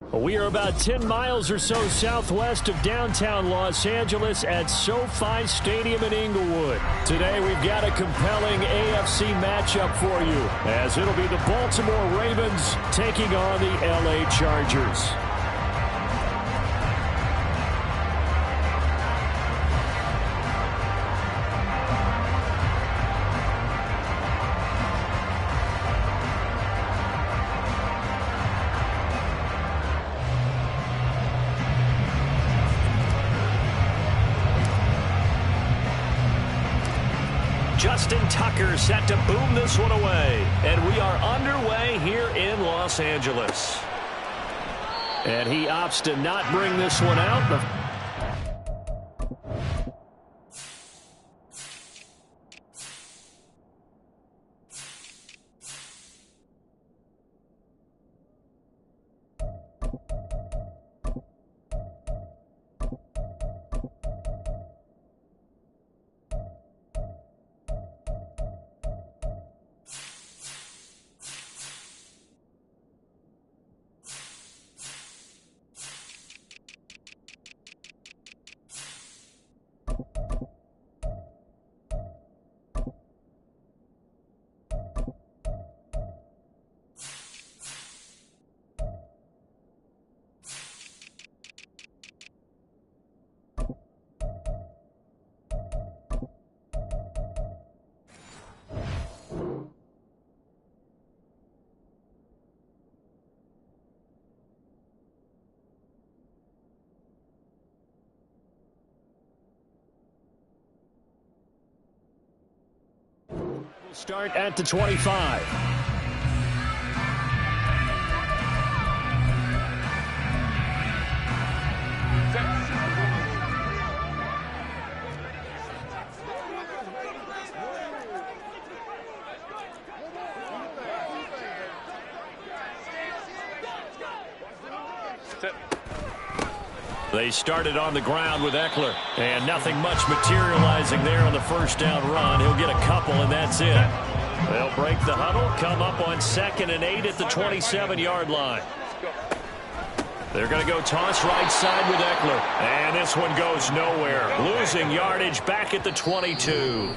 We are about 10 miles or so southwest of downtown Los Angeles at SoFi Stadium in Inglewood. Today we've got a compelling AFC matchup for you, as it'll be the Baltimore Ravens taking on the LA Chargers. Justin Tucker set to boom this one away. And we are underway here in Los Angeles. And he opts to not bring this one out. Start at the 25. They started on the ground with Eckler, and nothing much materializing there on the first down run. He'll get a couple, and that's it. They'll break the huddle, come up on 2nd and 8 at the 27-yard line. They're going to go toss right side with Eckler, and this one goes nowhere. Losing yardage back at the 22.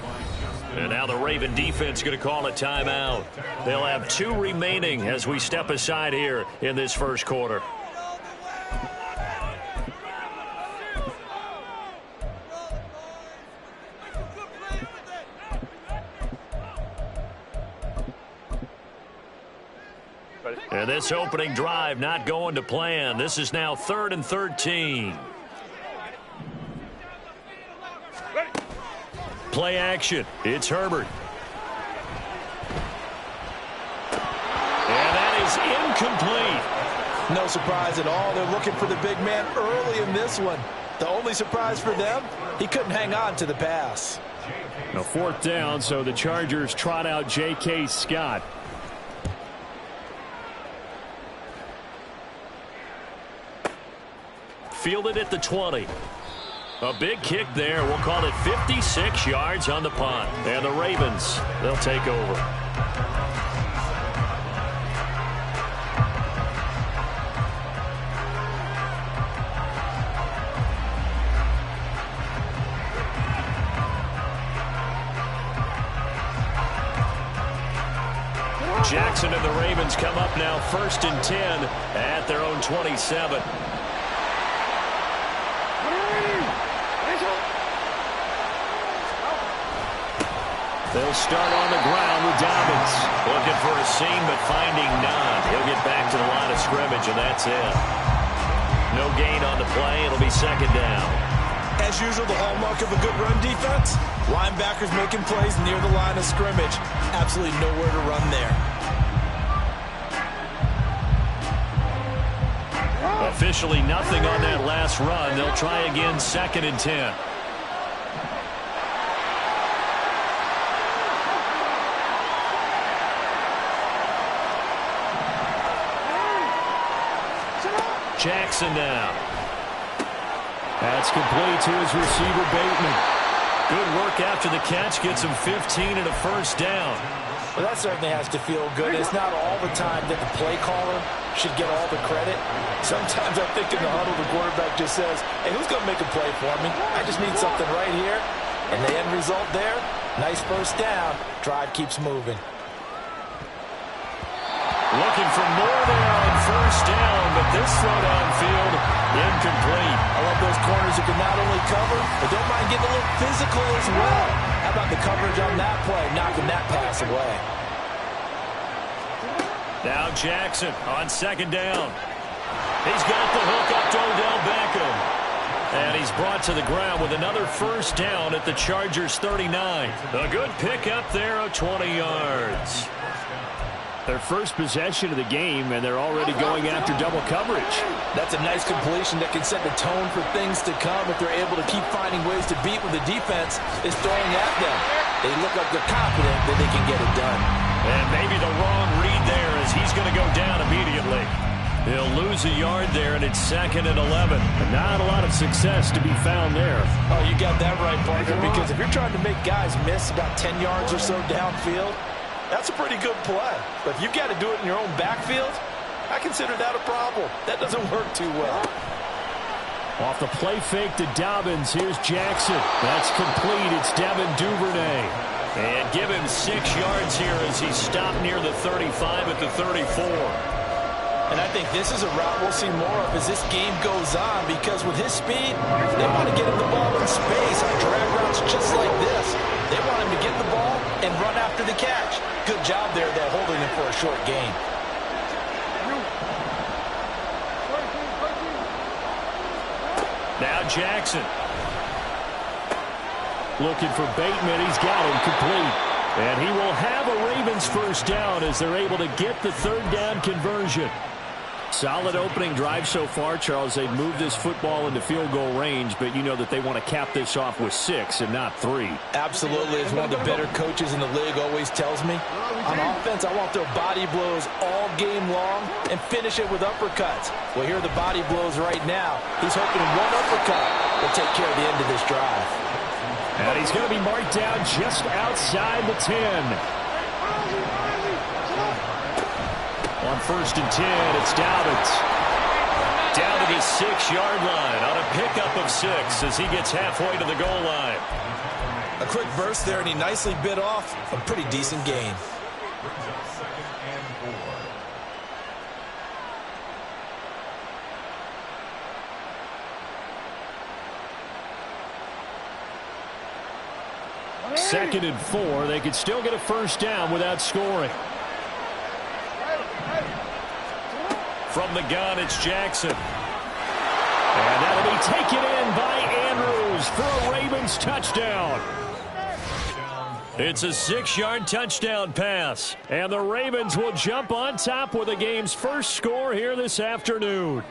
And now the Raven defense going to call a timeout. They'll have 2 remaining as we step aside here in this first quarter. And this opening drive not going to plan. This is now 3rd and 13. Play action. It's Herbert. And that is incomplete. No surprise at all. They're looking for the big man early in this one. The only surprise for them, he couldn't hang on to the pass. Now 4th down, so the Chargers trot out J.K. Scott. Fielded at the 20. A big kick there. We'll call it 56 yards on the punt. And the Ravens, they'll take over. Jackson and the Ravens come up now 1st and 10 at their own 27. They'll start on the ground with Dobbins. Looking for a seam, but finding none. He'll get back to the line of scrimmage, and that's it. No gain on the play. It'll be 2nd down. As usual, the hallmark of a good run defense, linebackers making plays near the line of scrimmage. Absolutely nowhere to run there. Officially nothing on that last run. They'll try again 2nd and 10. Jackson now. That's complete to his receiver, Bateman. Good work after the catch. Gets him 15 and a 1st down. Well, that certainly has to feel good. It's not all the time that the play caller should get all the credit. Sometimes I think in the huddle, the quarterback just says, hey, who's going to make a play for me? I just need something right here. And the end result there, nice first down. Drive keeps moving. Looking for more there on first down, but this throw downfield, incomplete. I love those corners who can not only cover, but don't mind getting a little physical as well. How about the coverage on that play, knocking that pass away? Now Jackson on second down. He's got the hook up to Odell Beckham. And he's brought to the ground with another first down at the Chargers' 39. A good pickup there of 20 yards. Their first possession of the game, and they're already going after double coverage. That's a nice completion that can set the tone for things to come if they're able to keep finding ways to beat when the defense is throwing at them. They look like they're confident that they can get it done. And maybe the wrong read there as he's going to go down immediately. He'll lose a yard there, and it's 2nd and 11. Not a lot of success to be found there. Oh, you got that right, partner, because if you're trying to make guys miss about 10 yards or so downfield, that's a pretty good play. But if you've got to do it in your own backfield, I consider that a problem. That doesn't work too well. Off the play fake to Dobbins, here's Jackson. That's complete. It's Devin Duvernay. And give him 6 yards here as he's stopped near the 35 at the 34. And I think this is a route we'll see more of as this game goes on, because with his speed, they want to get him the ball in space on drag routes just like this. They want him to get the ball and run after the catch. Good job there, that holding him for a short gain. Now Jackson. Looking for Bateman. He's got him complete. And he will have a Ravens first down as they're able to get the third down conversion. Solid opening drive so far, Charles. They've moved this football into field goal range, but you know that they want to cap this off with 6 and not 3. Absolutely. As one of the better coaches in the league always tells me, on offense, I want their body blows all game long and finish it with uppercuts. Well, here are the body blows right now. He's hoping one uppercut will take care of the end of this drive. And he's going to be marked down just outside the 10. On 1st and 10, it's Dobbins. Down to the 6-yard line on a pickup of 6 as he gets halfway to the goal line. A quick burst there, and he nicely bit off a pretty decent gain. Second and 4. They could still get a first down without scoring. From the gun, it's Jackson. And that'll be taken in by Andrews for a Ravens touchdown. It's a 6-yard touchdown pass. And the Ravens will jump on top with the game's first score here this afternoon.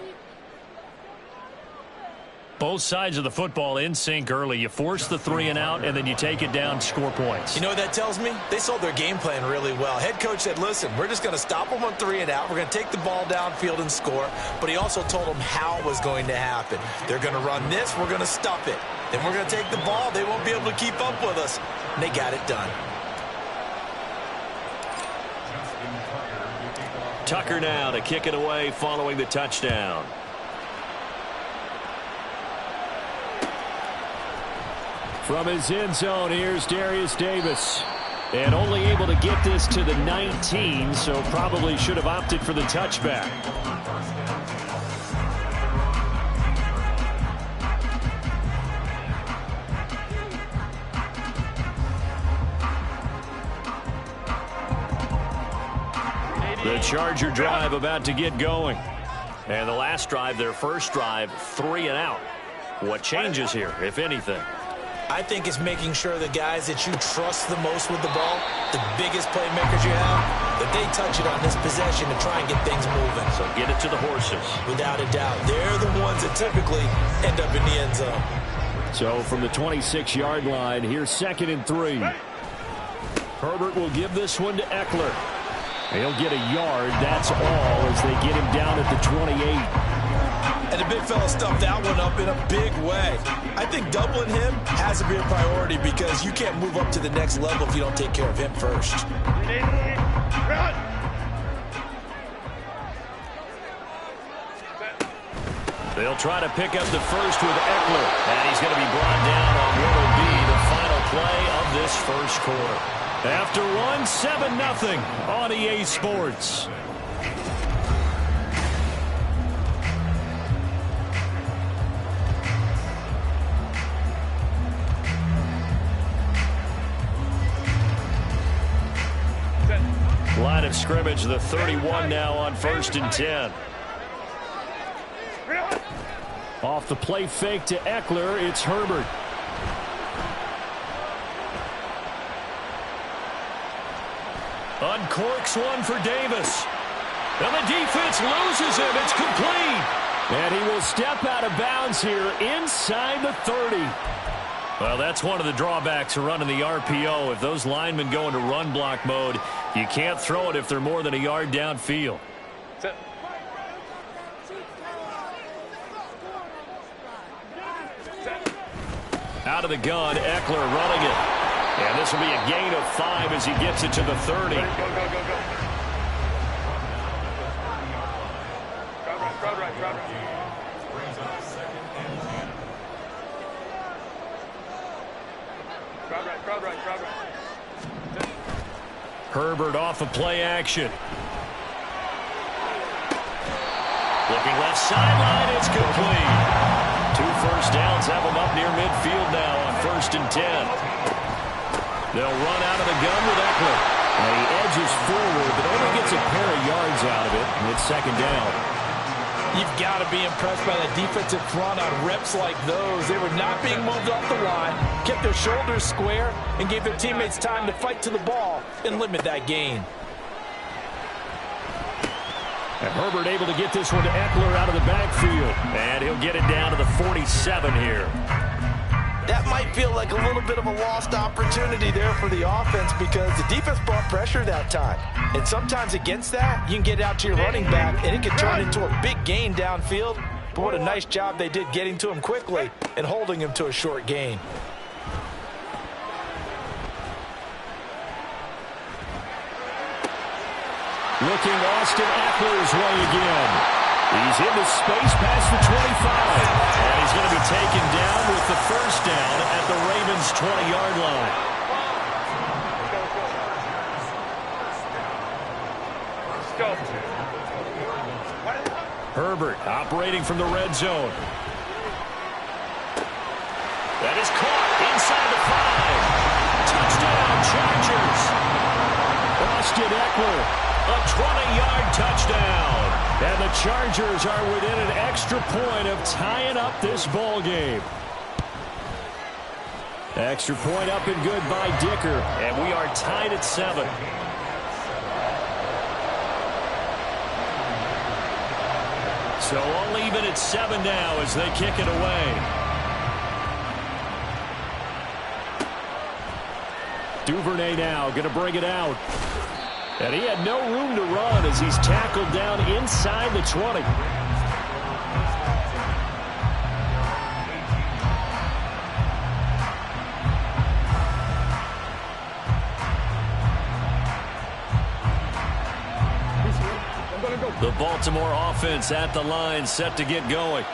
Both sides of the football in sync early. You force the 3 and out, and then you take it down, score points. You know what that tells me? They sold their game plan really well. Head coach said, listen, we're just going to stop them on 3 and out. We're going to take the ball downfield and score. But he also told them how it was going to happen. They're going to run this. We're going to stop it. Then we're going to take the ball. They won't be able to keep up with us. And they got it done. Tucker now to kick it away following the touchdown. From his end zone, here's Darius Davis. And only able to get this to the 19, so probably should have opted for the touchback. The Charger drive about to get going. And the last drive, their first drive, 3 and out. What changes here, if anything? I think it's making sure the guys that you trust the most with the ball, the biggest playmakers you have, that they touch it on this possession to try and get things moving. So get it to the horses. Without a doubt. They're the ones that typically end up in the end zone. So from the 26-yard line, here's 2nd and 3. Herbert will give this one to Eckler. He'll get a yard, that's all, as they get him down at the 28. And the big fella stuffed that one up in a big way. I think doubling him has to be a priority because you can't move up to the next level if you don't take care of him first. They'll try to pick up the first with Eckler. And he's going to be brought down on what will be the final play of this first quarter. After one, 7-0 on EA Sports. Line of scrimmage, the 31 now on 1st and 10. Off the play fake to Eckler, it's Herbert. Uncorks one for Davis. And the defense loses him. It's complete. And he will step out of bounds here inside the 30. Well, that's one of the drawbacks of running the RPO. If those linemen go into run block mode, you can't throw it if they're more than a yard downfield. Out of the gun, Eckler running it. And this will be a gain of 5 as he gets it to the 30. Go. Crowd right. Herbert off of play action. Looking left sideline, it's complete. 2 first downs have him up near midfield now on 1st and 10. They'll run out of the gun with Eckler. And he edges forward, but only gets a pair of yards out of it. And it's 2nd down. You've got to be impressed by the defensive front on reps like those. They were not being moved off the line, kept their shoulders square, and gave their teammates time to fight to the ball and limit that gain. And Herbert able to get this one to Eckler out of the backfield. And he'll get it down to the 47 here. That might feel like a little bit of a lost opportunity there for the offense because the defense brought pressure that time. And sometimes against that, you can get out to your running back, and it can turn into a big gain downfield. But what a nice job they did getting to him quickly and holding him to a short gain. Looking Austin Eckler's way again. He's into space past the 25. And he's going to be taken down with the first down at the Ravens' 20-yard line. Herbert operating from the red zone. That is caught inside the 5. Touchdown, Chargers. Austin Eckler. A 20-yard touchdown. And the Chargers are within an extra point of tying up this ball game. Extra point up and good by Dicker. And we are tied at 7. So all even at 7 now as they kick it away. Duvernay now going to bring it out. And he had no room to run as he's tackled down inside the 20. The Baltimore offense at the line, set to get going.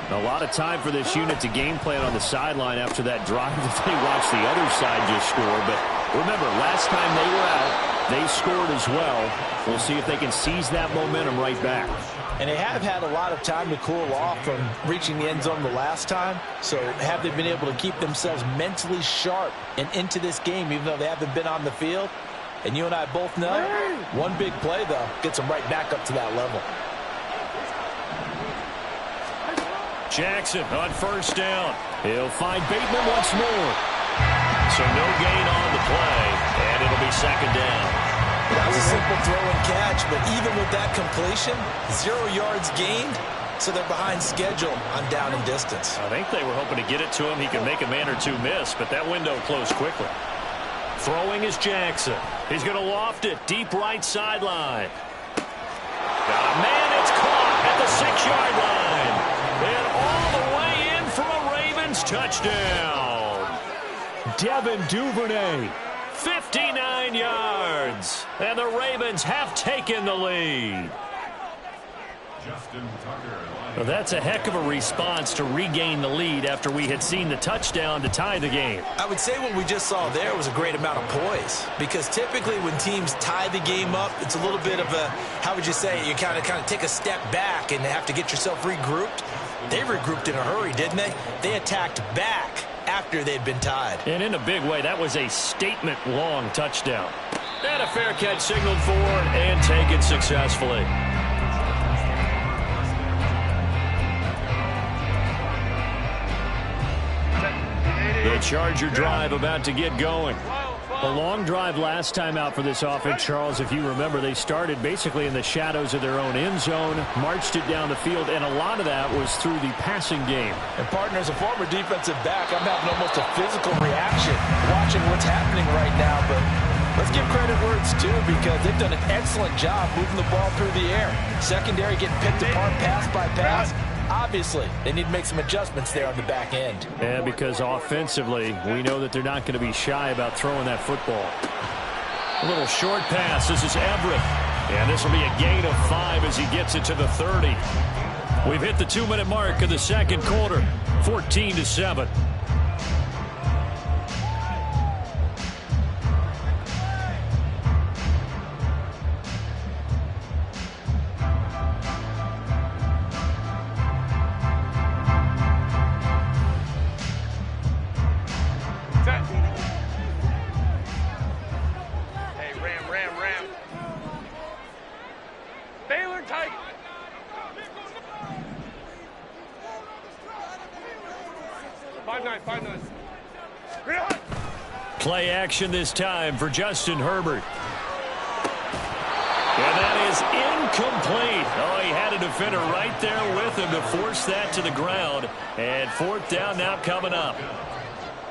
A lot of time for this unit to game plan on the sideline after that drive that they watched the other side just score. But remember, last time they were out, they scored as well. We'll see if they can seize that momentum right back. And they have had a lot of time to cool off from reaching the end zone the last time. So have they been able to keep themselves mentally sharp and into this game, even though they haven't been on the field? And you and I both know, one big play, though, gets them right back up to that level. Jackson on first down. He'll find Bateman once more. So no gain on the play, and it'll be 2nd down. That was a simple throw and catch, but even with that completion, 0 yards gained, so they're behind schedule on down and distance. I think they were hoping to get it to him. He could make a man or two miss, but that window closed quickly. Throwing is Jackson. He's going to loft it deep right sideline. Got a man, it's caught at the 6-yard line. touchdown. Devin Duvernay, 59 yards. And the Ravens have taken the lead. Well, that's a heck of a response to regain the lead after we had seen the touchdown to tie the game. I would say what we just saw there was a great amount of poise, because typically when teams tie the game up, it's a little bit of a, how would you say, you kind of take a step back and have to get yourself regrouped. They regrouped in a hurry, didn't they? They attacked back after they'd been tied. And in a big way, that was a statement-long touchdown. And a fair catch signaled for and taken successfully. The Charger drive about to get going. A long drive last time out for this offense, Charles. If you remember, they started basically in the shadows of their own end zone, marched it down the field, and a lot of that was through the passing game. And, partner, as a former defensive back, I'm having almost a physical reaction watching what's happening right now. But let's give credit where it's due, because they've done an excellent job moving the ball through the air. Secondary getting picked apart pass by pass. Obviously, they need to make some adjustments there on the back end. Yeah, because offensively, we know that they're not going to be shy about throwing that football. A little short pass. This is Everett. And this will be a gain of 5 as he gets it to the 30. We've hit the 2-minute mark of the second quarter, 14-7. Play action this time for Justin Herbert. And that is incomplete. Oh, he had a defender right there with him to force that to the ground. And fourth down now coming up.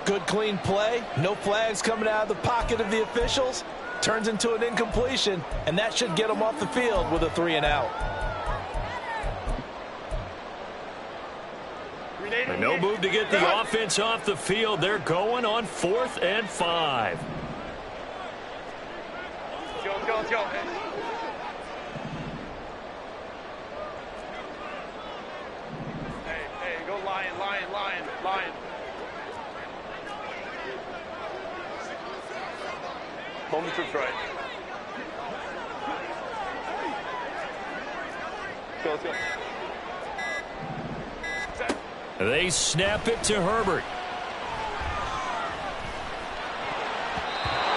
Good, clean play. No flags coming out of the pocket of the officials. Turns into an incompletion, and that should get them off the field with a 3-and-out. And no move to get the offense off the field. They're going on 4th and 5. Let's go. Hey, go lion. Home troops right. Let's go. They snap it to Herbert.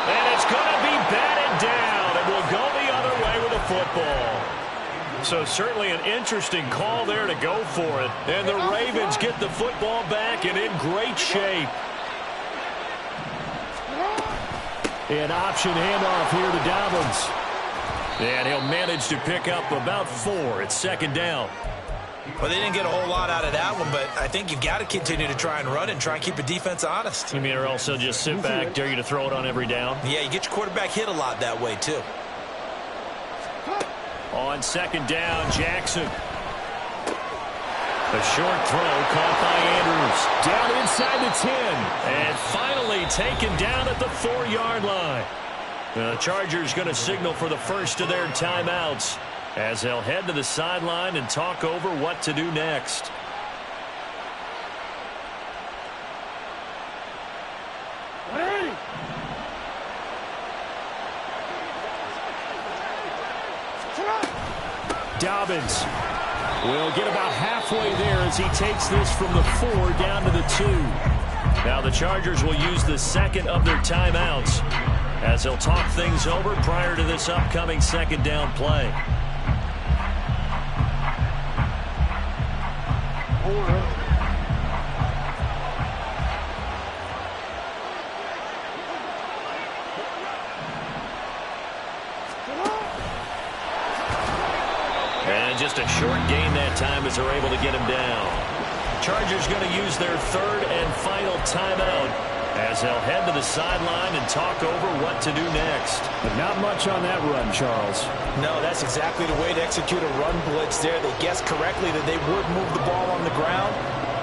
And it's going to be batted down, and will go the other way with the football. So certainly an interesting call there to go for it. And the Ravens get the football back and in great shape. An option handoff here to Dobbins. And he'll manage to pick up about 4. It's second down. Well, they didn't get a whole lot out of that one, but I think you've got to continue to try and run and try and keep the defense honest. You mean, or also just sit back, dare you to throw it on every down? Yeah, you get your quarterback hit a lot that way, too. On second down, Jackson. A short throw caught by Andrews. Down inside the 10. And finally taken down at the 4-yard line. The Chargers going to signal for the first of their timeouts, as they'll head to the sideline and talk over what to do next. Dobbins will get about halfway there as he takes this from the 4 down to the 2. Now the Chargers will use the second of their timeouts as they'll talk things over prior to this upcoming second down play. And just a short gain that time as they're able to get him down. Chargers going to use their third and final timeout as they'll head to the sideline and talk over what to do next. But not much on that run, Charles. No, that's exactly the way to execute a run blitz there. They guessed correctly that they would move the ball on the ground.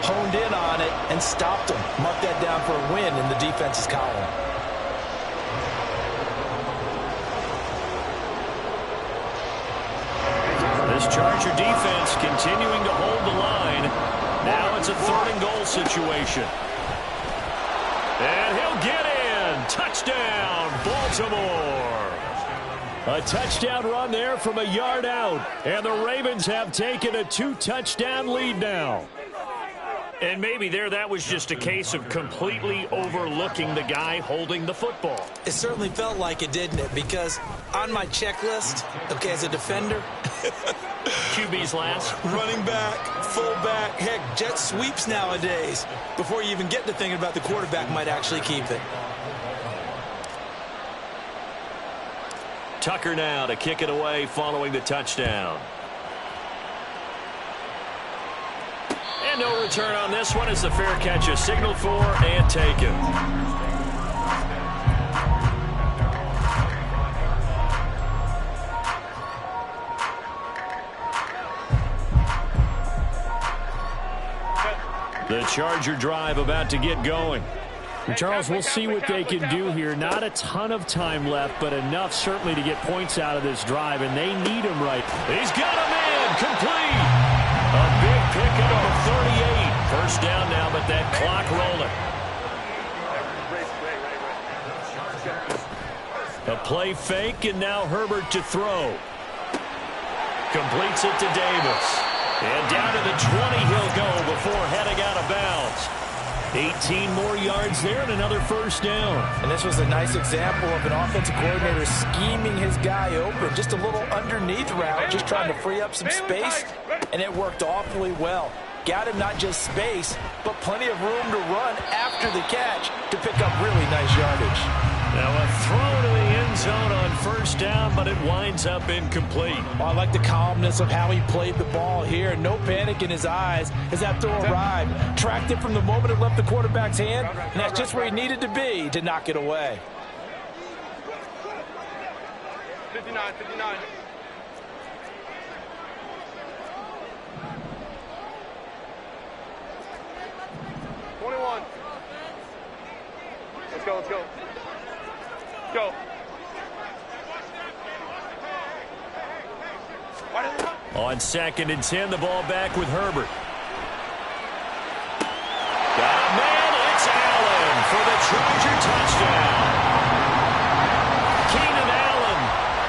honed in on it and stopped him. Mark that down for a win in the defense's column. This Charger defense continuing to hold the line. Now it's a 3rd and goal situation. And he'll get in. Touchdown, Baltimore. A touchdown run there from a yard out. And the Ravens have taken a 2-touchdown lead now. And maybe that was just a case of completely overlooking the guy holding the football. It certainly felt like it, didn't it? Because on my checklist, okay, as a defender, QB's last. running back, fullback, heck, jet sweeps nowadays. Before you even get to thinking about the quarterback might actually keep it. Tucker now to kick it away following the touchdown. And no return on this one as the fair catch is signaled for and taken. The Charger drive about to get going. And Charles, we'll see what they can do here. Not a ton of time left, but enough certainly to get points out of this drive, and they need him right. He's got him in. Complete. A big pickup of 38. First down now, but that clock rolling. A play fake, and now Herbert to throw. Completes it to Davis. And down to the 20 he'll go before heading out of bounds. 18 more yards there and another first down. And this was a nice example of an offensive coordinator scheming his guy open. Just a little underneath route, just trying to free up some space, and it worked awfully well. Got him not just space, but plenty of room to run after the catch to pick up really nice yardage. Now a throw to the end zone on first down, but it winds up incomplete. Well, I like the calmness of how he played the ball here. No panic in his eyes as that throw arrived. Tracked it from the moment it left the quarterback's hand, and that's just where he needed to be to knock it away. 59, 59. Let's go, let's go. Go. On 2nd and 10, the ball back with Herbert. Got a man, it's Allen for the Charger touchdown. Keenan Allen,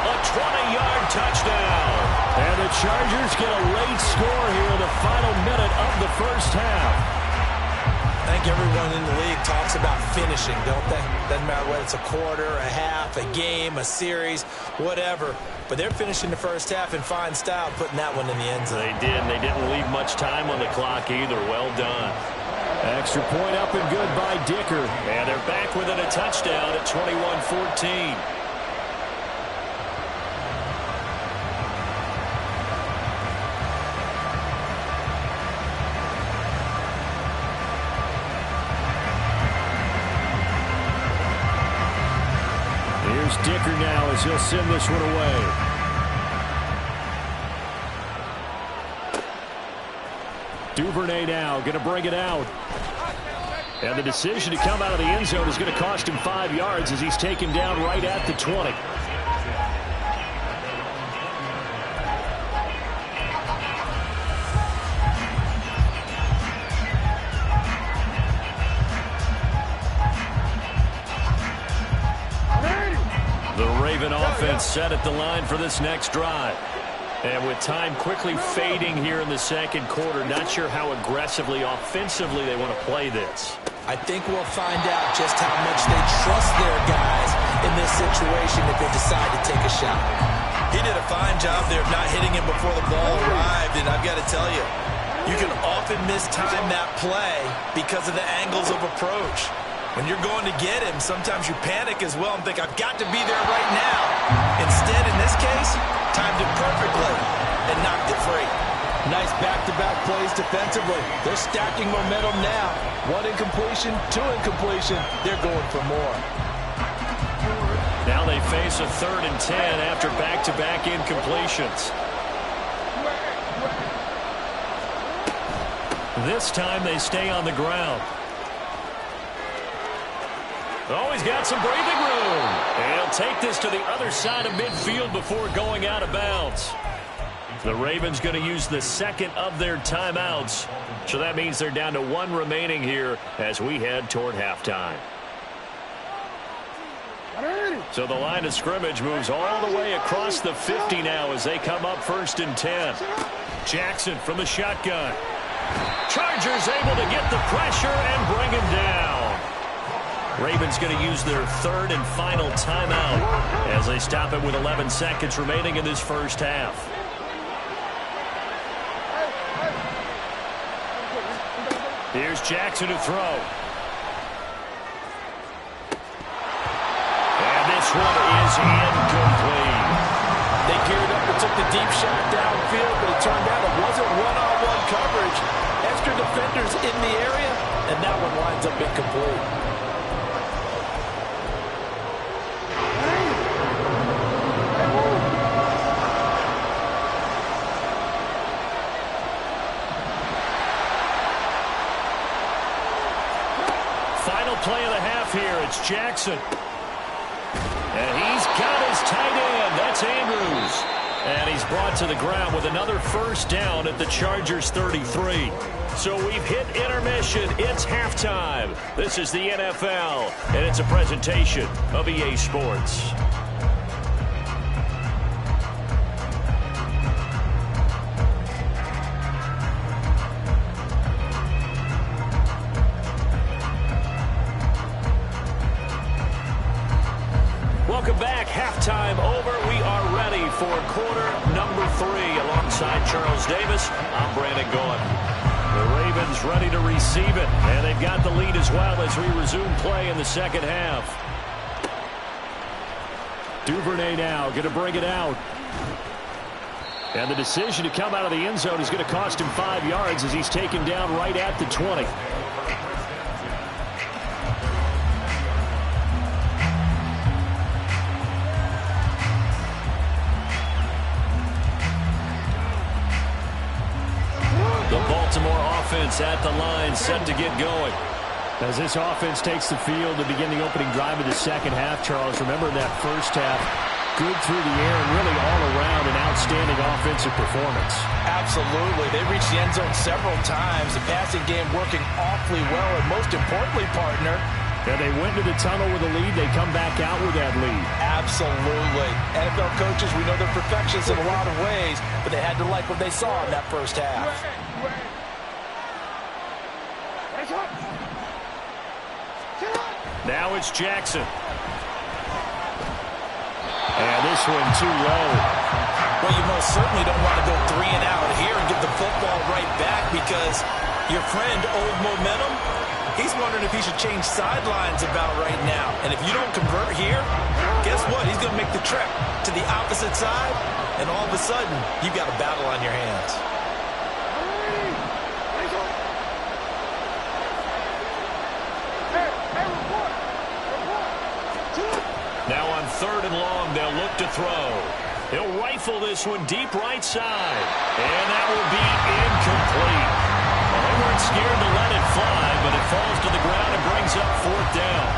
a 20-yard touchdown. And the Chargers get a late score here in the final minute of the first half. I think everyone in the league talks about finishing, don't they? Doesn't matter whether it's a quarter, a half, a game, a series, whatever. But they're finishing the first half in fine style, putting that one in the end zone. They did, and they didn't leave much time on the clock either. Well done. Extra point up and good by Dicker. And they're back within a touchdown at 21-14. Here's Dicker now as he'll send this one away. Duvernay now going to bring it out. And the decision to come out of the end zone is going to cost him 5 yards as he's taken down right at the 20. Offense set at the line for this next drive. And with time quickly fading here in the second quarter, not sure how aggressively, offensively they want to play this. I think we'll find out just how much they trust their guys in this situation if they decide to take a shot. He did a fine job there of not hitting him before the ball arrived, and I've got to tell you, you can often mistime that play because of the angles of approach. When you're going to get him, sometimes you panic as well and think, I've got to be there right now. Instead, in this case, timed it perfectly and knocked it free. Nice back-to-back plays defensively. They're stacking momentum now. 1 incompletion, 2 incompletion. They're going for more. Now they face a 3rd and 10 after back-to-back incompletions. This time they stay on the ground. Oh, he's got some breathing room. And he'll take this to the other side of midfield before going out of bounds. The Ravens going to use the second of their timeouts. So that means they're down to one remaining here as we head toward halftime. So the line of scrimmage moves all the way across the 50 now as they come up 1st and 10. Jackson from the shotgun. Chargers able to get the pressure and bring him down. Ravens going to use their third and final timeout as they stop it with 11 seconds remaining in this first half. Here's Jackson to throw. And this one is incomplete. They geared up and took the deep shot downfield, but it turned out it wasn't one-on-one coverage. Extra defenders in the area, and that one winds up incomplete. Final play of the half here. It's Jackson. And he's got his tight end. That's Andrews. And he's brought to the ground with another first down at the Chargers 33. So we've hit intermission. It's halftime. This is the NFL, and it's a presentation of EA Sports. Welcome back. Halftime over. We are ready for quarter number 3. Alongside Charles Davis, I'm Brandon Gaudin. The Ravens ready to receive it, and they've got the lead as well as we resume play in the second half. Duvernay now going to bring it out. And the decision to come out of the end zone is going to cost him 5 yards as he's taken down right at the 20. Offense at the line, set to get going. As this offense takes the field to begin the opening drive of the second half, Charles, remember that first half, good through the air and really all around an outstanding offensive performance. Absolutely. They reached the end zone several times. The passing game working awfully well, and most importantly, partner, and they went to the tunnel with a lead. They come back out with that lead. Absolutely. NFL coaches, we know they're perfectionists in a lot of ways, but they had to like what they saw in that first half. Now it's Jackson. And this one too low. Well, you most certainly don't want to go 3 and out here and get the football right back because your friend, old momentum, he's wondering if he should change sidelines about right now. And if you don't convert here, guess what? He's going to make the trek to the opposite side, and all of a sudden, you've got a battle on your hands. Now on 3rd and long, they'll look to throw. He'll rifle this one deep right side. And that will be incomplete. Well, they weren't scared to let it fly, but it falls to the ground and brings up 4th down.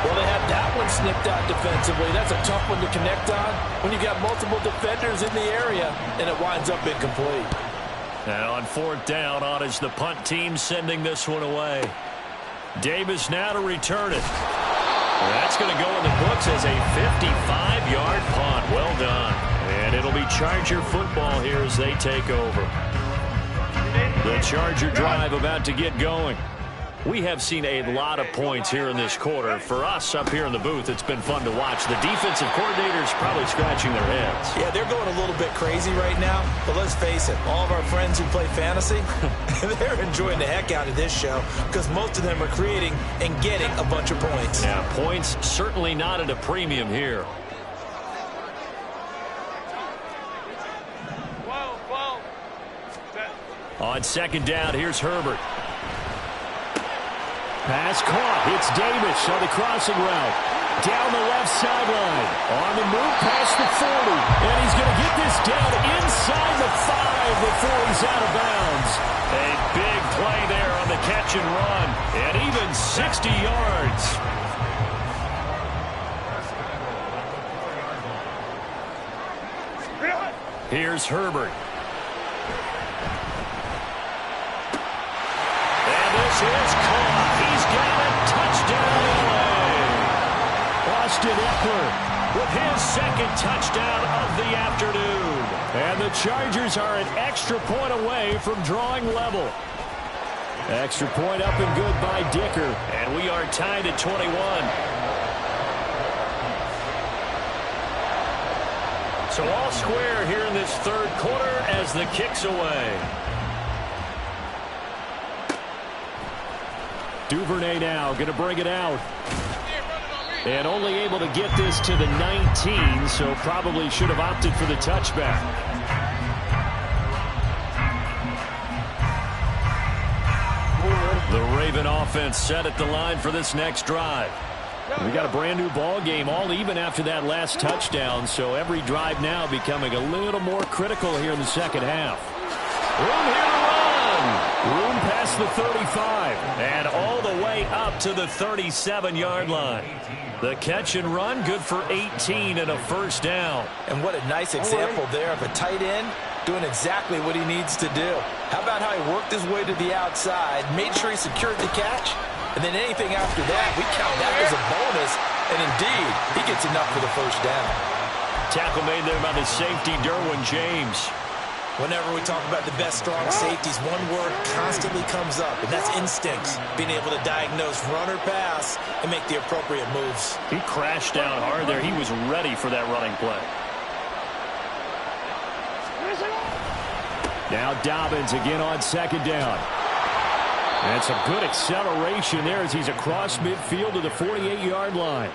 Well, they had that one snipped out defensively. That's a tough one to connect on when you've got multiple defenders in the area, and it winds up incomplete. Now on 4th down, on is the punt team sending this one away. Davis now to return it. That's going to go in the books as a 55-yard punt. Well done. And it'll be Charger football here as they take over. The Charger drive about to get going. We have seen a lot of points here in this quarter. For us up here in the booth, it's been fun to watch. The defensive coordinators probably scratching their heads. Yeah, they're going a little bit crazy right now. But let's face it, all of our friends who play fantasy, they're enjoying the heck out of this show because most of them are creating and getting a bunch of points. Yeah, points certainly not at a premium here. On 2nd down, here's Herbert. Pass caught. It's Davis on the crossing route. Down the left sideline. On the move past the 40. And he's going to get this down inside the 5 before he's out of bounds. A big play 60 yards. Here's Herbert. And this is caught. He's got a touchdown LA. Austin Eckler with his second touchdown of the afternoon. And the Chargers are an extra point away from drawing level. Extra point up and good by Dicker. And we are tied at 21. So all square here in this third quarter as the kick's away. Duvernay now going to bring it out. And only able to get this to the 19, so probably should have opted for the touchback. The Raven offense set at the line for this next drive. We got a brand new ball game, all even after that last touchdown, so every drive now becoming a little more critical here in the second half. Room here to run. Room past the 35 and all the way up to the 37-yard line. The catch and run good for 18 and a first down. And what a nice example there of a tight end doing exactly what he needs to do. How about how he worked his way to the outside, made sure he secured the catch, and then anything after that, we count that as a bonus. And indeed, he gets enough for the first down. Tackle made there by the safety, Derwin James. Whenever we talk about the best strong safeties, one word constantly comes up, and that's instincts. Being able to diagnose run or pass and make the appropriate moves. He crashed down hard there. He was ready for that running play. Now Dobbins again on second down. And some good acceleration there as he's across midfield to the 48-yard line.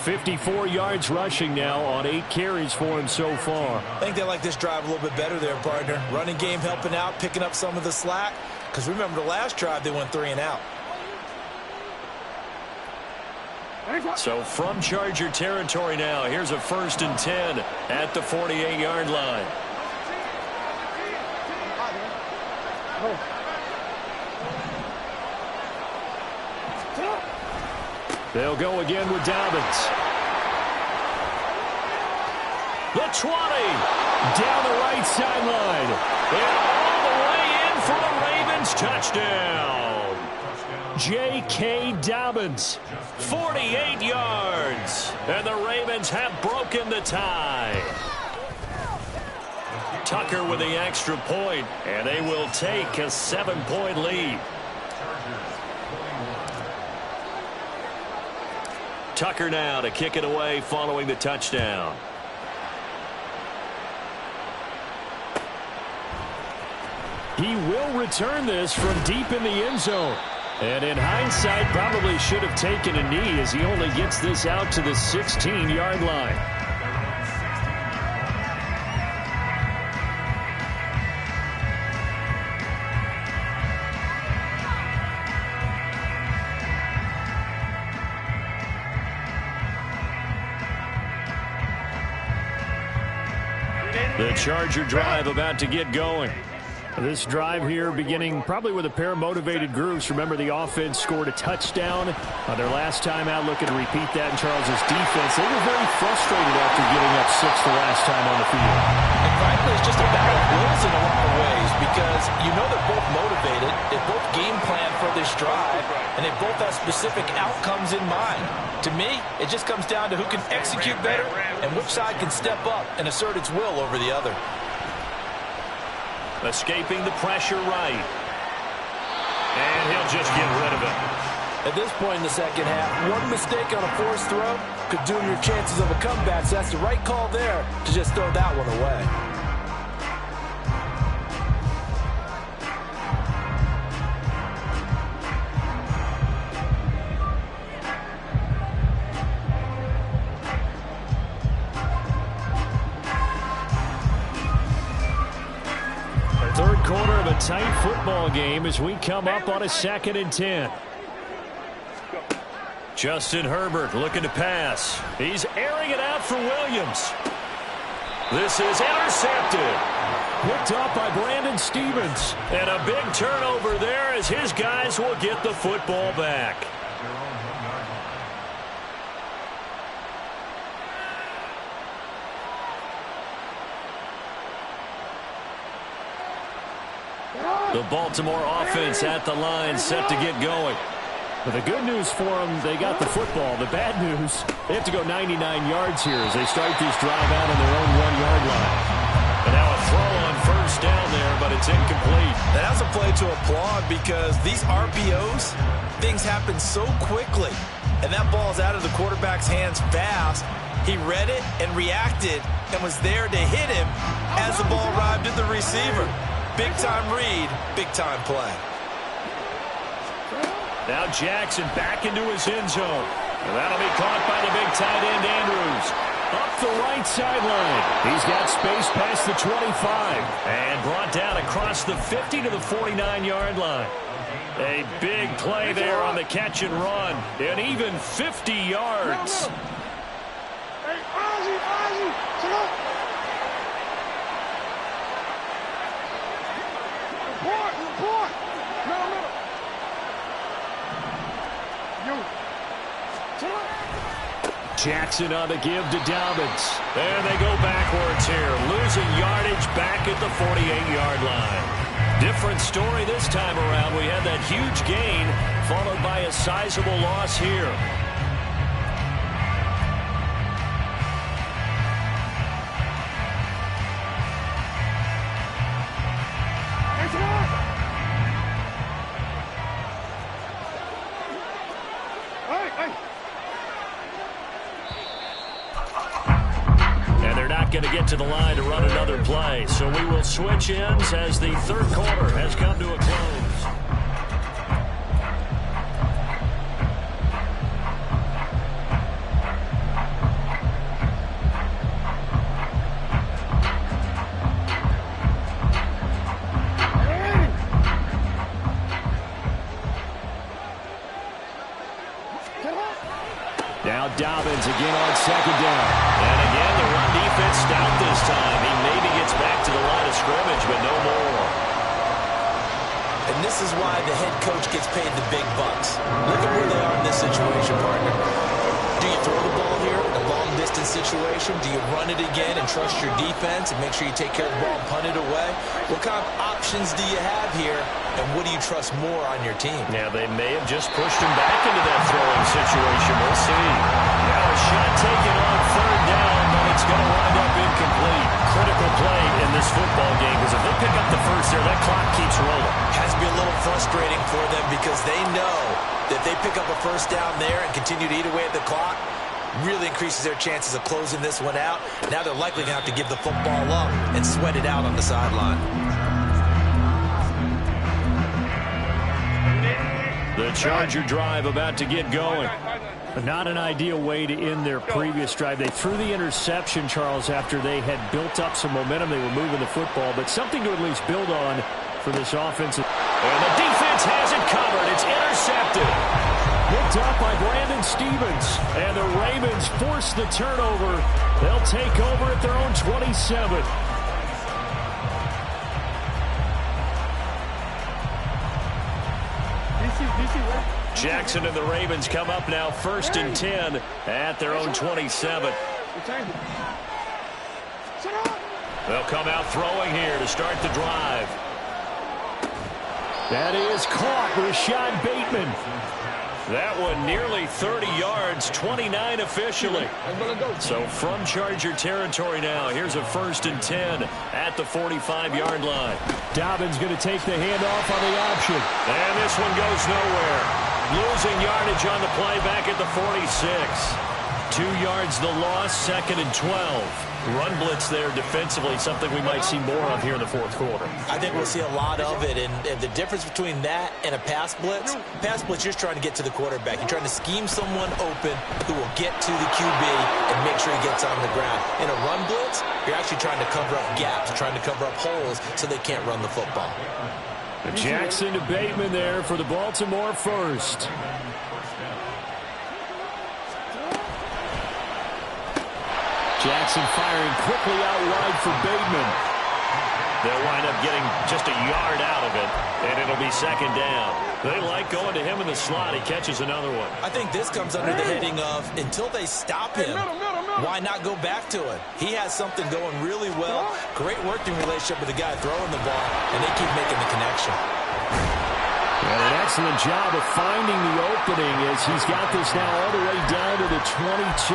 54 yards rushing now on 8 carries for him so far. I think they like this drive a little bit better there, partner. Running game helping out, picking up some of the slack. Because remember the last drive, they went 3 and out. So from Charger territory now, here's a 1st and 10 at the 48-yard line. They'll go again with Dobbins. The 20. Down the right sideline. And all the way in for the Ravens touchdown. J.K. Dobbins. 48 yards. And the Ravens have broken the tie. Tucker with the extra point. And they will take a 7-point lead. Tucker now to kick it away following the touchdown. He will return this from deep in the end zone. And in hindsight, probably should have taken a knee as he only gets this out to the 16-yard line. The Charger drive about to get going. This drive here beginning probably with a pair of motivated groups. Remember, the offense scored a touchdown on their last time out. Looking to repeat that in Charles's defense. They were very frustrated after giving up 6 the last time on the field. And frankly, it's just a battle of wills in a lot of ways because you know they're both motivated. They both game plan for this drive, and they both have specific outcomes in mind. To me, it just comes down to who can execute better and which side can step up and assert its will over the other. Escaping the pressure right. And he'll just get rid of it. At this point in the second half, one mistake on a forced throw could doom your chances of a comeback. So that's the right call there to just throw that one away. Third quarter of a tight football game as we come up on a 2nd and 10. Justin Herbert looking to pass. He's airing it out for Williams. This is intercepted. Picked up by Brandon Stevens. And a big turnover there as his guys will get the football back. The Baltimore offense at the line, set to get going. But the good news for them, they got the football. The bad news, they have to go 99 yards here as they start this drive out on their own 1-yard line. And now a throw on first down there, but it's incomplete. And that's a play to applaud because these RPOs, things happen so quickly. And that ball's out of the quarterback's hands fast. He read it and reacted and was there to hit him as the ball arrived at the receiver. Big-time read, big-time play. Now Jackson back into his end zone. And that'll be caught by the big tight end, Andrews. Up the right sideline. He's got space past the 25. And brought down across the 50 to the 49-yard line. A big play there on the catch and run. And even 50 yards. Hey, Ozzie, sit up. Report. No. You. Sit up. Jackson on the give to Dobbins. And they go backwards here. Losing yardage back at the 48-yard line. Different story this time around. We had that huge gain followed by a sizable loss here. And they're not going to get to the line to run another play. So we will switch ends as the third quarter has come to a close. Now Dobbins again on second down. And again, the run defense stout this time. He maybe gets back to the line of scrimmage, but no more. And this is why the head coach gets paid the big bucks. Look at where they are in this situation, partner. Do you throw the ball here in a long-distance situation? Do you run it again and trust your defense and make sure you take care of the ball and punt it away? What kind of options do you have here, and what do you trust more on your team? Now, they may have just pushed him back into that throwing situation. We'll see. Now a shot taken on third down, but it's going to wind up incomplete. Critical play in this football game, because if they pick up the first there, that clock keeps rolling. Has to be a little frustrating for them because they know that they pick up a first down there and continue to eat away at the clock, really increases their chances of closing this one out. Now they're likely going to have to give the football up and sweat it out on the sideline. The Charger drive about to get going. But not an ideal way to end their previous drive. They threw the interception, Charles, after they had built up some momentum. They were moving the football, but something to at least build on for this offensive. And the defense has it covered. It's intercepted. Picked up by Brandon Stevens. And the Ravens force the turnover. They'll take over at their own 27. Jackson and the Ravens come up now 1st and 10 at their own 27. They'll come out throwing here to start the drive. That is caught. Rashad Bateman. That one nearly 30 yards, 29 officially. So from Charger territory now, here's a 1st and 10 at the 45-yard line. Dobbins going to take the handoff on the option. And this one goes nowhere. Losing yardage on the play back at the 46. 2 yards the loss, 2nd and 12. Run blitz there defensively, something we might see more of here in the fourth quarter. I think we'll see a lot of it, and the difference between that and a pass blitz, you're just trying to get to the quarterback. You're trying to scheme someone open who will get to the QB and make sure he gets on the ground. In a run blitz, you're actually trying to cover up gaps, trying to cover up holes so they can't run the football. Jackson to Bateman there for the Baltimore first. Jackson firing quickly out wide for Bateman. They'll wind up getting just a yard out of it, and it'll be second down. They like going to him in the slot. He catches another one. I think this comes under the heading of until they stop him, why not go back to it? He has something going really well. Great working relationship with the guy throwing the ball, and they keep making the connection. And an excellent job of finding the opening as he's got this now all the way down to the 22.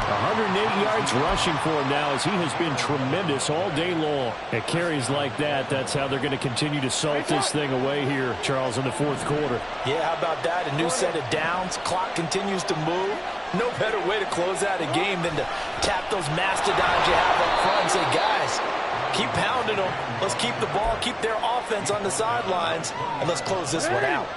108 yards rushing for him now as he has been tremendous all day long. At carries like that, that's how they're going to continue to salt this thing away here, Charles, in the fourth quarter. Yeah, how about that? A new set of downs. Clock continues to move. No better way to close out a game than to tap those mastodons you have up front and say, guys, keep pounding them. Let's keep the ball, keep their offense on the sidelines, and let's close this one out.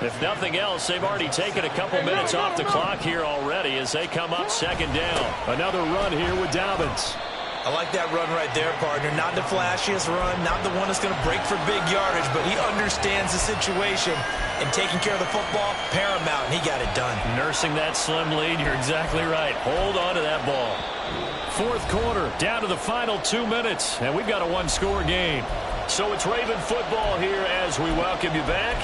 If nothing else, they've already taken a couple minutes off the clock here already as they come up second down. Another run here with Dobbins. I like that run right there, partner. Not the flashiest run, not the one that's going to break for big yardage, but he understands the situation, and taking care of the football, paramount, and he got it done. Nursing that slim lead, you're exactly right. Hold on to that ball. Fourth quarter, down to the final 2 minutes, and we've got a one-score game. So it's Raven football here as we welcome you back.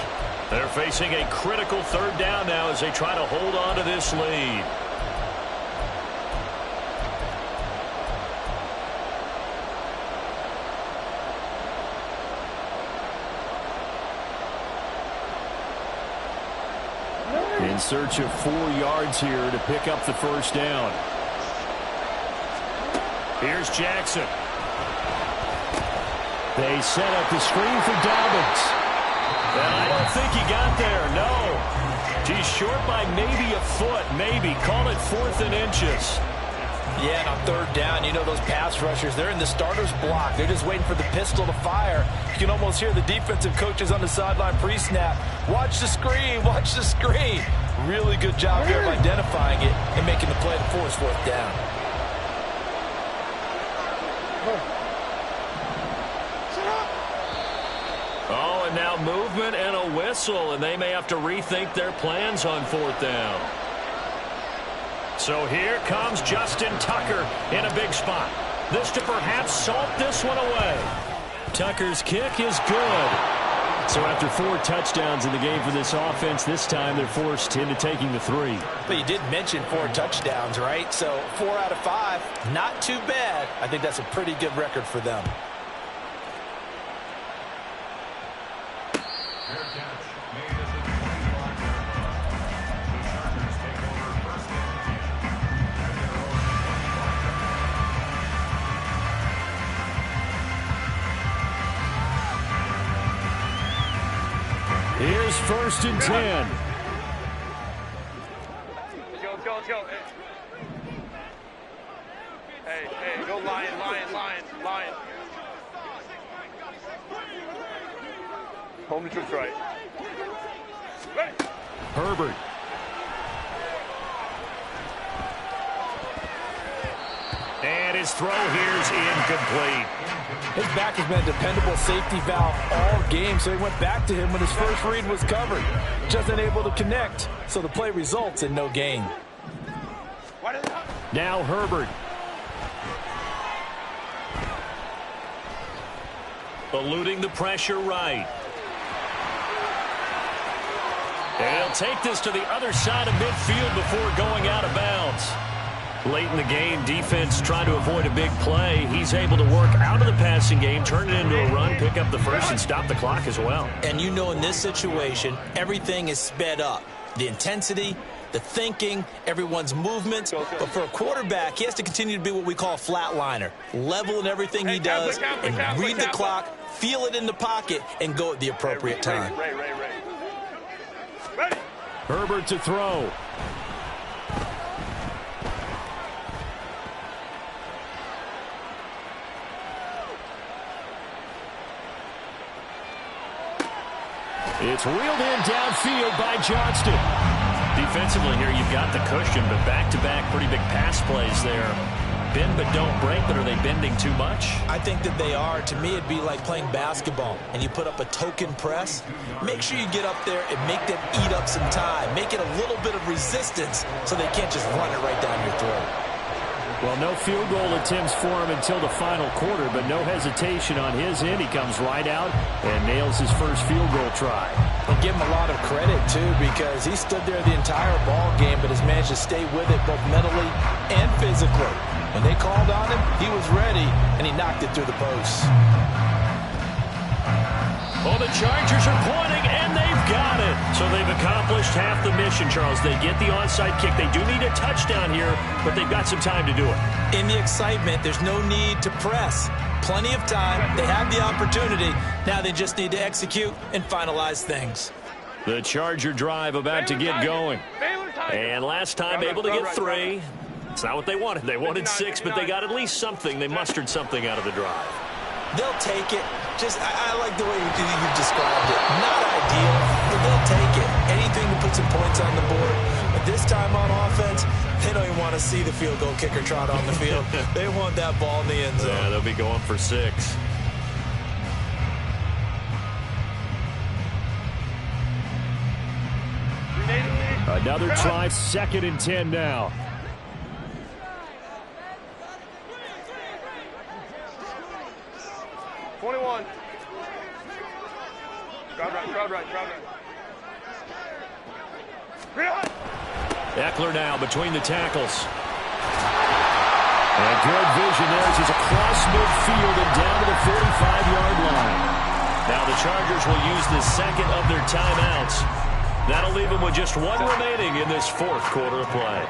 They're facing a critical third down now as they try to hold on to this lead. In search of 4 yards here to pick up the first down. Here's Jackson. They set up the screen for Dobbins. And I don't think he got there, no. He's short by maybe a foot, maybe. Call it 4th and inches. Yeah, and on third down, you know those pass rushers, they're in the starter's block. They're just waiting for the pistol to fire. You can almost hear the defensive coaches on the sideline pre-snap. Watch the screen, watch the screen. Really good job here of identifying it and making the play to force fourth down. Oh, and now movement and a whistle, and they may have to rethink their plans on fourth down. So here comes Justin Tucker in a big spot. This to perhaps salt this one away. Tucker's kick is good. So after 4 touchdowns in the game for this offense, this time they're forced into taking the 3. But you did mention 4 touchdowns, right? So 4 out of 5, not too bad. I think that's a pretty good record for them. Here's 1st and 10. Let's go. Hey, go Lion. Home to troops right. Ready. Herbert. And his throw here's incomplete. His back has been a dependable safety valve all game, so he went back to him when his first read was covered. Just unable to connect, so the play results in no gain. Now Herbert. Eluding the pressure right. And he'll take this to the other side of midfield before going out of bounds. Late in the game, defense trying to avoid a big play. He's able to work out of the passing game, turn it into a run, pick up the first, and stop the clock as well. And you know in this situation, everything is sped up. The intensity, the thinking, everyone's movements. But for a quarterback, he has to continue to be what we call a flatliner. Level in everything he does, and read the clock, feel it in the pocket, and go at the appropriate time. Ready. Herbert to throw. It's reeled in downfield by Johnston. Defensively here, you've got the cushion, but back-to-back pretty big pass plays there. Bend but don't break, but are they bending too much? I think that they are. To me, it'd be like playing basketball, and you put up a token press. Make sure you get up there and make them eat up some time. Make it a little bit of resistance so they can't just run it right down your throat. Well, no field goal attempts for him until the final quarter, but no hesitation on his end. He comes right out and nails his first field goal try. And give him a lot of credit, too, because he stood there the entire ball game but has managed to stay with it both mentally and physically. When they called on him, he was ready, and he knocked it through the posts. Well, the Chargers are pointing, and they've got it. So they've accomplished half the mission, Charles. They get the onside kick. They do need a touchdown here, but they've got some time to do it. In the excitement, there's no need to press. Plenty of time. They have the opportunity. Now they just need to execute and finalize things. The Charger drive about to get going. And last time able to get 3. It's not what they wanted. They wanted 6, but they got at least something. They mustered something out of the drive. They'll take it. I like the way you described it. Not ideal, but they'll take it. Anything to put some points on the board. But this time on offense, they don't even want to see the field goal kicker trot on the field. They want that ball in the end zone. Yeah, they'll be going for 6. Another try, 2nd and 10 now. Crowd right. Eckler now between the tackles. And good vision there as he's across midfield and down to the 45-yard line. Now the Chargers will use the second of their timeouts. That'll leave them with just 1 remaining in this 4th quarter of play.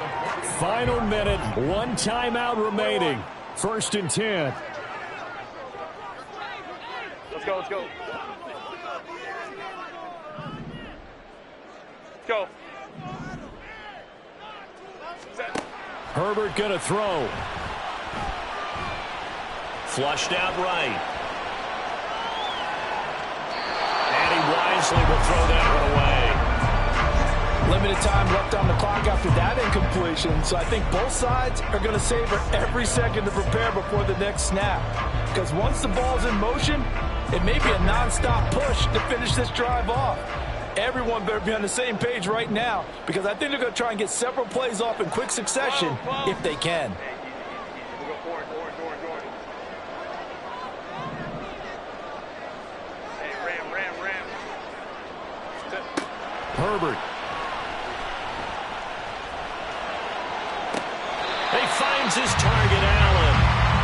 Final minute, 1 timeout remaining. 1st and 10. Let's go. Let's go. Herbert gonna throw. Flushed out right. And he wisely will throw that one away. Limited time left on the clock after that incompletion, so I think both sides are going to savor every second to prepare before the next snap. Because once the ball's in motion, it may be a non-stop push to finish this drive off. Everyone better be on the same page right now, because I think they're going to try and get several plays off in quick succession if they can. Herbert. He finds his target, Allen.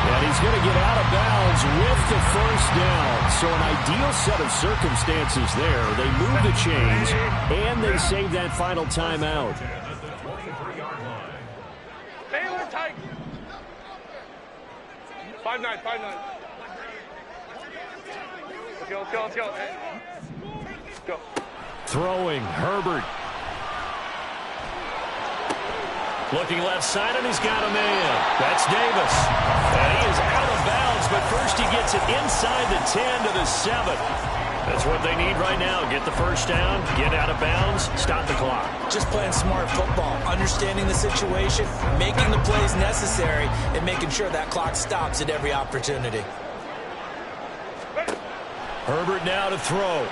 And he's going to get out of bounds with the first down. So an ideal set of circumstances there. They move the chains, and they save that final timeout. Baylor tight. 5-9. Let's go. Go. Throwing, Herbert. Looking left side, and he's got a man. That's Davis. And he is out of bounds, but first he gets it inside the 10 to the 7. That's what they need right now. Get the first down, get out of bounds, stop the clock. Just playing smart football, understanding the situation, making the plays necessary, and making sure that clock stops at every opportunity. Herbert now to throw.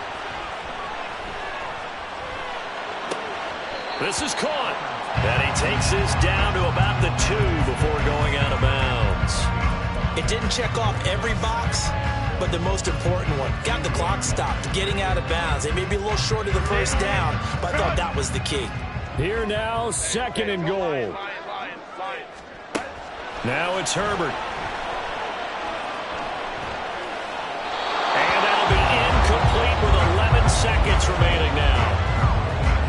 This is caught. And he takes this down to about the 2 before going out of bounds. It didn't check off every box, but the most important one. Got the clock stopped, getting out of bounds. They may be a little short of the first down, but I thought that was the key. Here now, 2nd and goal. Now it's Herbert. And that'll be incomplete with 11 seconds remaining now.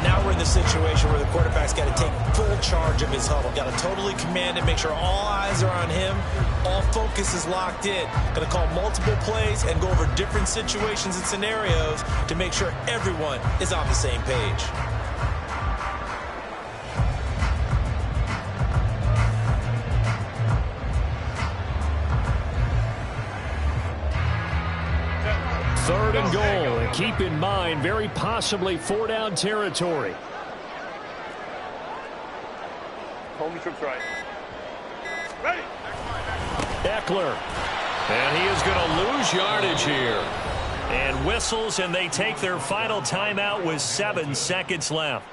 Now we're in the situation where the quarterback's got to take full charge of his huddle. Got to totally command it, make sure all eyes are on him. All focus is locked in. Got to call multiple plays and go over different situations and scenarios to make sure everyone is on the same page. Third and goal. And keep in mind, very possibly 4-down territory. Home troops right. Ready. Eckler. And he is going to lose yardage here. And whistles, and they take their final timeout with 7 seconds left.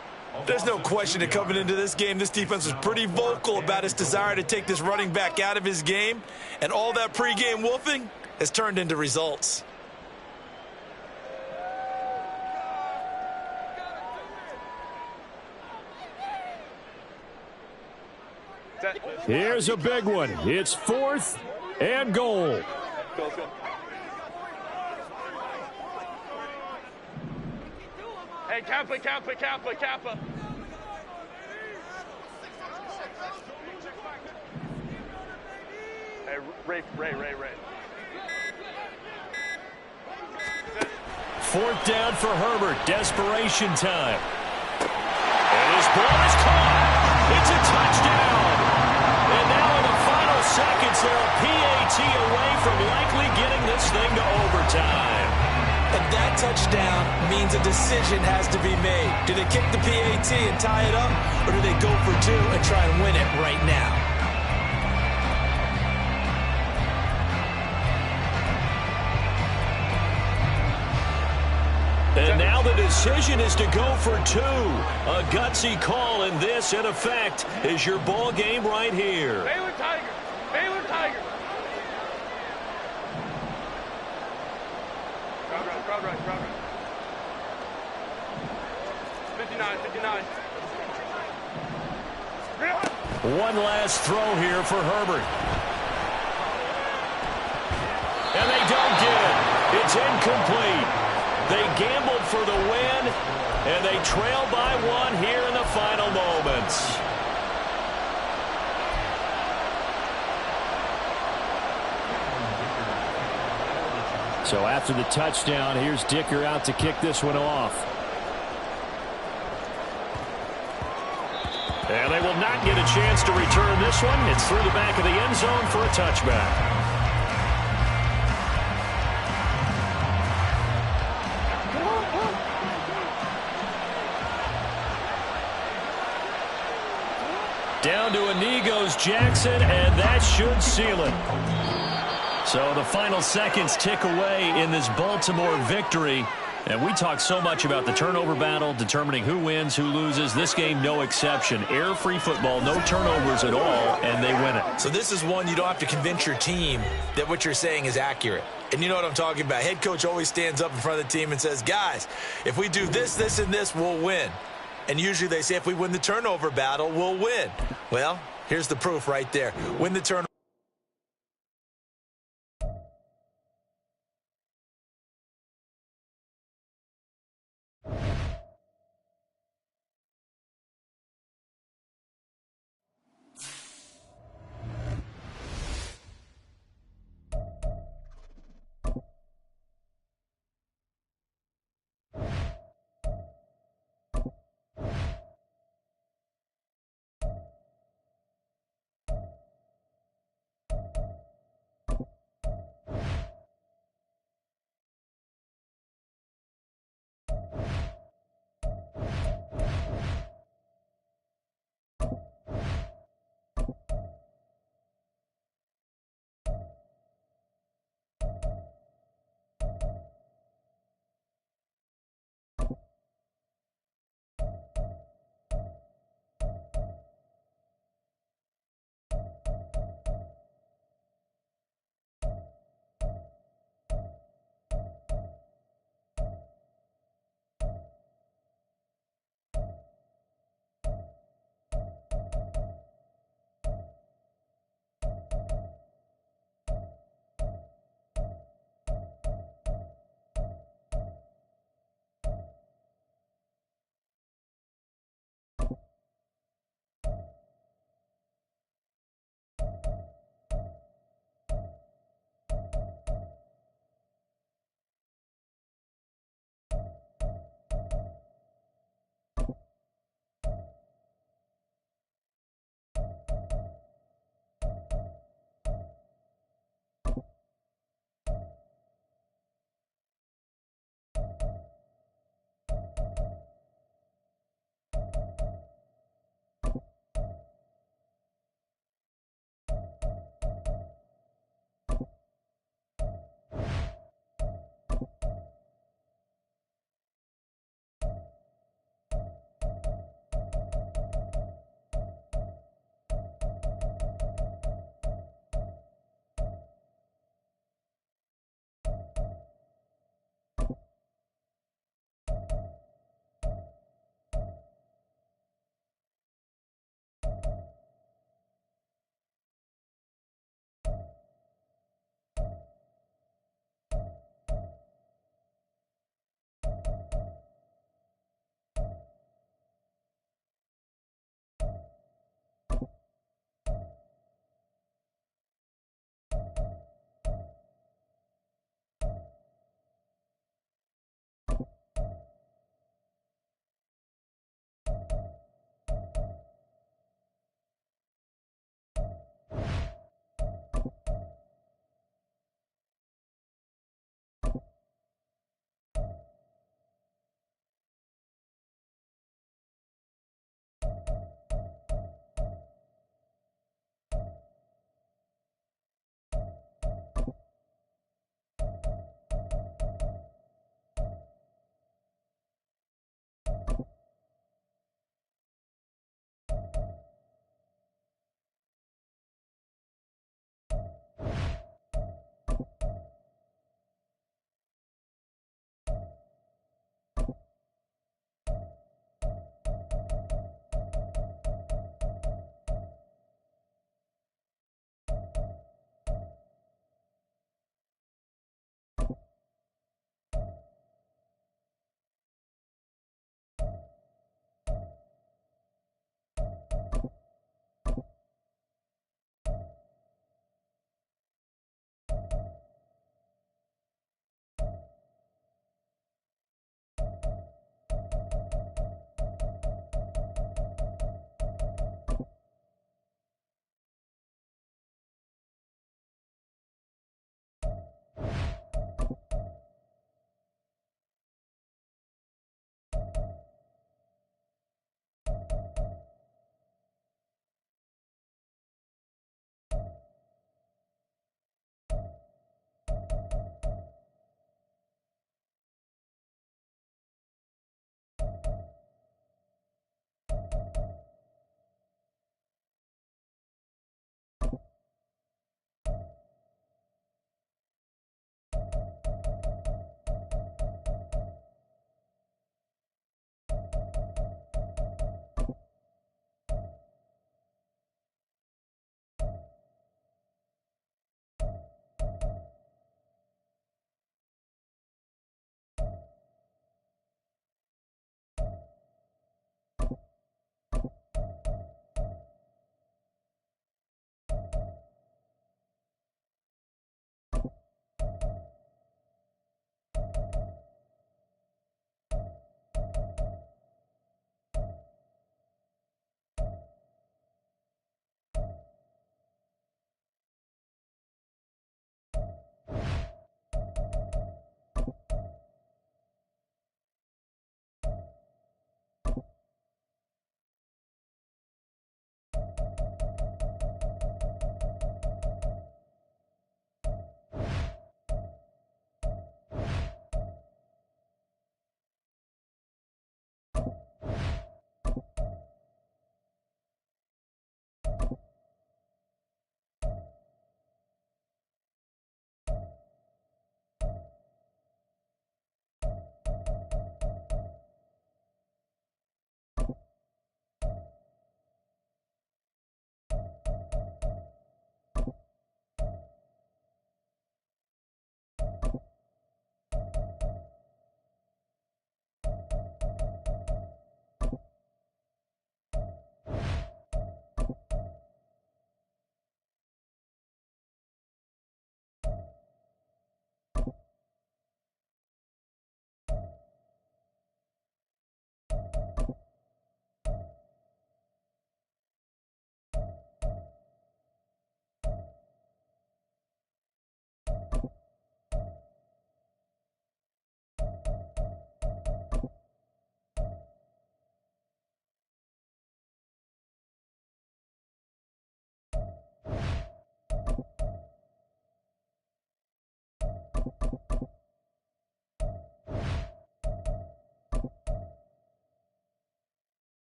There's no question that coming into this game, this defense was pretty vocal about its desire to take this running back out of his game, and all that pregame wolfing has turned into results. Here's a big one. It's 4th and goal. Go, let's go. Hey, Kappa, Kappa, Kappa, Kappa. Hey, Ray. 4th down for Herbert. Desperation time. And his ball is caught. It's a touchdown. And now in the final seconds, they're a PAT away from likely getting this thing to overtime. And that touchdown means a decision has to be made. Do they kick the PAT and tie it up, or do they go for 2 and try and win it right now? And now the decision is to go for 2. A gutsy call, and this, in effect, is your ball game right here. Baylor Tiger. Baylor Tiger. Crowd right. 59. One last throw here for Herbert. And they don't get it. It's incomplete. They gambled for the win, and they trail by 1 here in the final moments. So after the touchdown, here's Dicker out to kick this one off. And they will not get a chance to return this one. It's through the back of the end zone for a touchback. Down to a knee goes Jackson, and that should seal it. So the final seconds tick away in this Baltimore victory. And we talk so much about the turnover battle, determining who wins, who loses. This game, no exception. Error-free football, no turnovers at all, and they win it. So this is one you don't have to convince your team that what you're saying is accurate. And you know what I'm talking about. Head coach always stands up in front of the team and says, guys, if we do this, this, and this, we'll win. And usually they say if we win the turnover battle, we'll win. Well, here's the proof right there. Win the turnover.